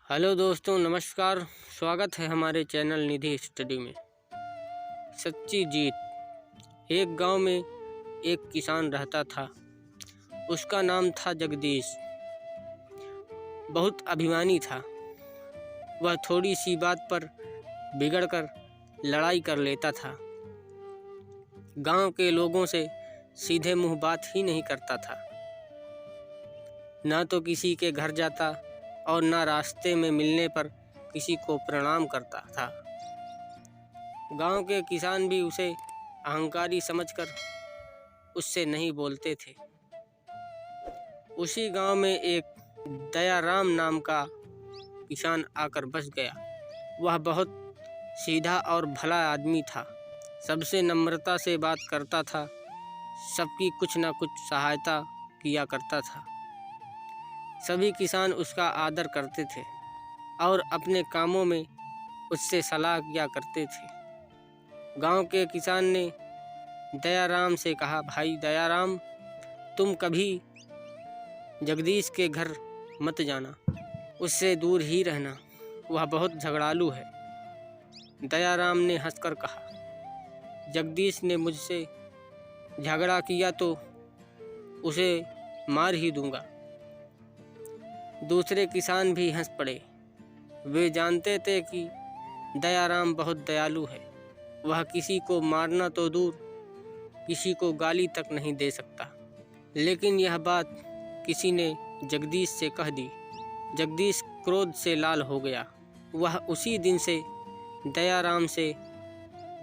Hello दोस्तों, नमस्कार। स्वागत है हमारे चैनल निधि स्टडी में। सच्ची जीत। एक गांव में एक किसान रहता था। उसका नाम था जगदीश। बहुत अभिमानी था। वह थोड़ी सी बात पर बिगड़कर लड़ाई कर लेता था। गांव के लोगों से सीधे मुंह बात ही नहीं करता था। ना तो किसी के घर जाता और ना रास्ते में मिलने पर किसी को प्रणाम करता था। गांव के किसान भी उसे अहंकारी समझकर उससे नहीं बोलते थे। उसी गांव में एक दयाराम नाम का किसान आकर बस गया। वह बहुत सीधा और भला आदमी था। सबसे नम्रता से बात करता था। सबकी कुछ न कुछ सहायता किया करता था। सभी किसान उसका आदर करते थे और अपने कामों में उससे सलाह किया करते थे। गांव के किसान ने दयाराम से कहा, भाई दयाराम, तुम कभी जगदीश के घर मत जाना, उससे दूर ही रहना, वह बहुत झगड़ालू है। दयाराम ने हंसकर कहा, जगदीश ने मुझसे झगड़ा किया तो उसे मार ही दूंगा। दूसरे किसान भी हंस पड़े। वे जानते थे कि दयाराम बहुत दयालु है। वह किसी को मारना तो दूर, किसी को गाली तक नहीं दे सकता। लेकिन यह बात किसी ने जगदीश से कह दी। जगदीश क्रोध से लाल हो गया। वह उसी दिन से दयाराम से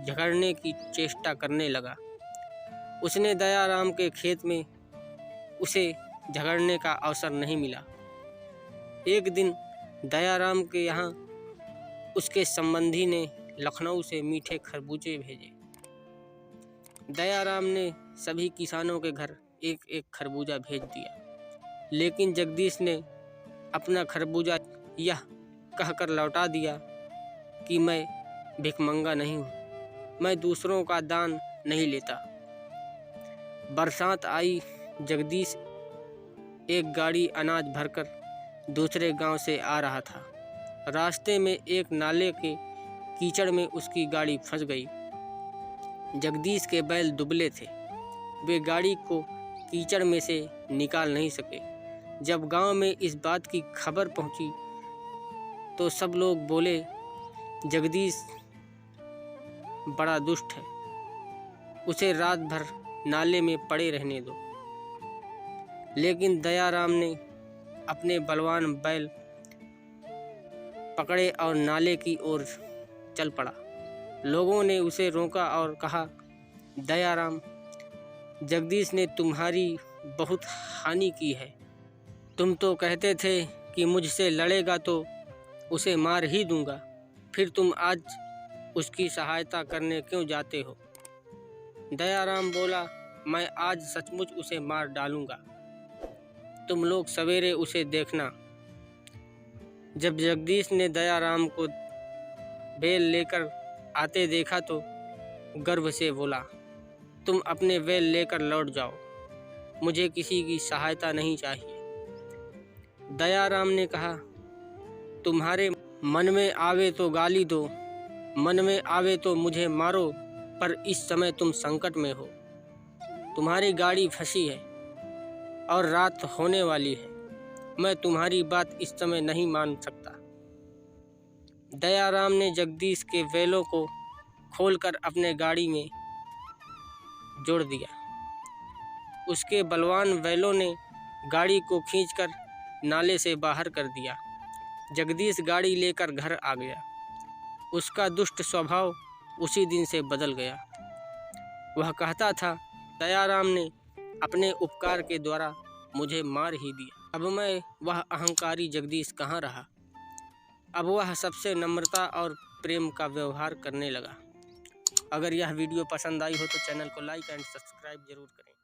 झगड़ने की चेष्टा करने लगा। उसने दयाराम के खेत में उसे झगड़ने का अवसर नहीं मिला। एक दिन दयाराम के यहाँ उसके संबंधी ने लखनऊ से मीठे खरबूजे भेजे। दयाराम ने सभी किसानों के घर एक एक खरबूजा भेज दिया। लेकिन जगदीश ने अपना खरबूजा यह कहकर लौटा दिया कि मैं भिखमंगा नहीं हूँ, मैं दूसरों का दान नहीं लेता। बरसात आई। जगदीश एक गाड़ी अनाज भरकर दूसरे गांव से आ रहा था। रास्ते में एक नाले के कीचड़ में उसकी गाड़ी फंस गई। जगदीश के बैल दुबले थे। वे गाड़ी को कीचड़ में से निकाल नहीं सके। जब गांव में इस बात की खबर पहुंची तो सब लोग बोले, जगदीश बड़ा दुष्ट है, उसे रात भर नाले में पड़े रहने दो। लेकिन दयाराम ने अपने बलवान बैल पकड़े और नाले की ओर चल पड़ा। लोगों ने उसे रोका और कहा, दयाराम, जगदीश ने तुम्हारी बहुत हानि की है। तुम तो कहते थे कि मुझसे लड़ेगा तो उसे मार ही दूंगा, फिर तुम आज उसकी सहायता करने क्यों जाते हो? दयाराम बोला, मैं आज सचमुच उसे मार डालूंगा। तुम लोग सवेरे उसे देखना। जब जगदीश ने दयाराम को बैल लेकर आते देखा तो गर्व से बोला, तुम अपने बैल लेकर लौट जाओ, मुझे किसी की सहायता नहीं चाहिए। दयाराम ने कहा, तुम्हारे मन में आवे तो गाली दो, मन में आवे तो मुझे मारो, पर इस समय तुम संकट में हो। तुम्हारी गाड़ी फंसी है और रात होने वाली है। मैं तुम्हारी बात इस समय नहीं मान सकता। दयाराम ने जगदीश के बैलों को खोलकर अपने गाड़ी में जोड़ दिया। उसके बलवान बैलों ने गाड़ी को खींचकर नाले से बाहर कर दिया। जगदीश गाड़ी लेकर घर आ गया। उसका दुष्ट स्वभाव उसी दिन से बदल गया। वह कहता था, दयाराम ने अपने उपकार के द्वारा मुझे मार ही दिया। अब मैं वह अहंकारी जगदीश कहाँ रहा। अब वह सबसे नम्रता और प्रेम का व्यवहार करने लगा। अगर यह वीडियो पसंद आई हो तो चैनल को लाइक एंड सब्सक्राइब जरूर करें।